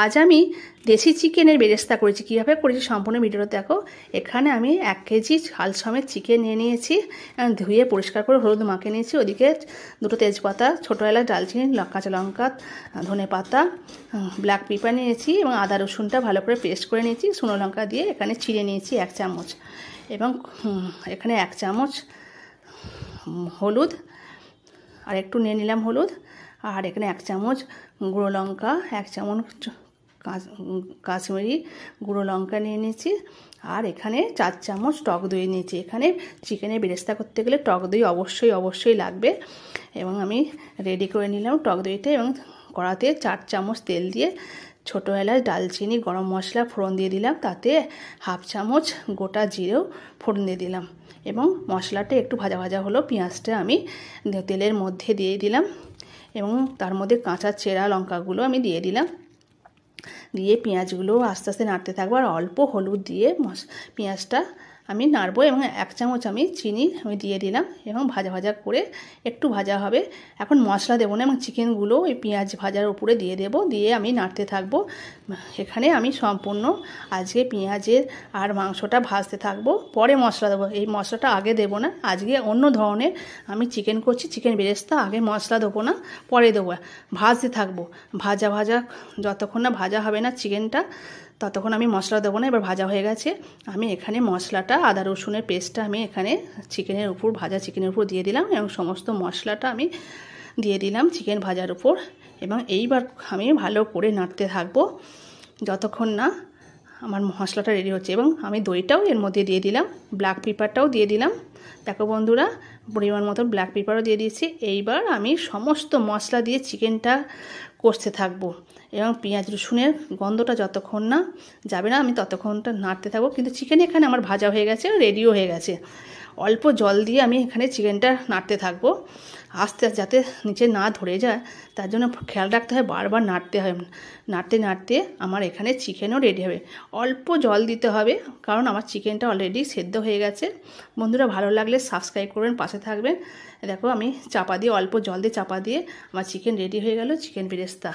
আজ আমি দেশি চিকেনের বেরেস্তা করেছি। কীভাবে করেছি সম্পূর্ণ ভিডিওটা দেখো। এখানে আমি 1 কেজি ঝাল সমেত চিকেন নিয়ে নিয়েছি, ধুয়ে পরিষ্কার করে হলুদ মাখিয়ে নিয়েছি। ওদিকে 2টো তেজপাতা, ছোটো এলাচ, দালচিনি, কাঁচা লঙ্কা, ধনে পাতা, ব্ল্যাক পেপার নিয়েছি এবং আদা রসুনটা ভালো করে পেস্ট করে নিয়েছি। শুকনো লঙ্কা দিয়ে এখানে ছিঁড়ে নিয়েছি 1 চামচ, এবং এখানে 1 চামচ হলুদ, আর একটু নিয়ে নিলাম হলুদ, আর এখানে 1 চামচ গুঁড়ো লঙ্কা, 1 চামচ কাশ্মীরি গুঁড়ো লঙ্কা নিয়ে নিয়েছি, আর এখানে 4 চামচ টক দই নিয়েছি। এখানে চিকেনের বেরেস্তা করতে গেলে টক দই অবশ্যই লাগবে, এবং আমি রেডি করে নিলাম টক দইটা। এবং কড়াতে 4 চামচ তেল দিয়ে ছোটো এলাচ, দালচিনি, গরম মশলা ফোড়ন দিয়ে দিলাম। তাতে 1/2 চামচ গোটা জিরেও ফোড়ন দিয়ে দিলাম, এবং মশলাটা একটু ভাজা ভাজা হলো। পেঁয়াজটা আমি তেলের মধ্যে দিয়ে দিলাম, এবং তার মধ্যে কাঁচা চেরা লঙ্কাগুলো আমি দিয়ে দিলাম। দিয়ে পেঁয়াজগুলো আস্তে আস্তে নাড়তে থাকবো, আর অল্প হলুদ দিয়ে পেঁয়াজটা আমি নাড়বো, এবং 1 চামচ আমি চিনি আমি দিয়ে দিলাম, এবং ভাজা ভাজা করে একটু ভাজা হবে। এখন মশলা দেবো না, এবং চিকেনগুলো ওই পেঁয়াজ ভাজার উপরে দিয়ে দেবো, দিয়ে আমি নাড়তে থাকবো। এখানে আমি সম্পূর্ণ আজকে পেঁয়াজের আর মাংসটা ভাজতে থাকবো, পরে মশলা দেবো। এই মশলাটা আগে দেবো না, আজকে অন্য ধরনের আমি চিকেন করছি, চিকেন বেরেস্তা। আগে মশলা দেবো না, পরে দেবো। ভাজতে থাকবো, ভাজা যতক্ষণ না ভাজা হবে না চিকেনটা, ততক্ষণ আমি মশলা দেবো না। এবার ভাজা হয়ে গেছে, আমি এখানে মশলাটা, আদা রসুনের পেস্টটা আমি এখানে চিকেনের উপর, ভাজা চিকেনের উপর দিয়ে দিলাম, এবং সমস্ত মশলাটা আমি দিয়ে দিলাম চিকেন ভাজার উপর। এবং এইবার আমি ভালো করে নাড়তে থাকবো যতক্ষণ না আমার মশলাটা রেডি হচ্ছে। এবং আমি দইটাও এর মধ্যে দিয়ে দিলাম, ব্ল্যাক পেপারটাও দিয়ে দিলাম। দেখো বন্ধুরা, পরিমাণ মতো ব্ল্যাক পেপারও দিয়ে দিয়েছি। এইবার আমি সমস্ত মশলা দিয়ে চিকেনটা কষতে থাকবো, এবং পেঁয়াজ রসুনের গন্ধটা যতক্ষণ না যাবে না আমি ততক্ষণটা নাড়তে থাকবো। কিন্তু চিকেন এখানে আমার ভাজা হয়ে গেছে, রেডিও হয়ে গেছে। অল্প জল দিয়ে আমি এখানে চিকেনটা নাড়তে থাকবো, আস্তে আস্তে যাতে নিচে না ধরে যায়, তার জন্য খেয়াল রাখতে হয়, বারবার নাড়তে হয়। নাড়তে আমার এখানে চিকেনও রেডি হবে। অল্প জল দিতে হবে, কারণ আমার চিকেনটা অলরেডি সেদ্ধ হয়ে গেছে। বন্ধুরা, ভালো লাগলে সাবস্ক্রাইব করবেন, পাশে থাকবেন। দেখো আমি অল্প জল দিয়ে চাপা দিয়ে আমার চিকেন রেডি হয়ে গেল, চিকেন বেরেস্তা।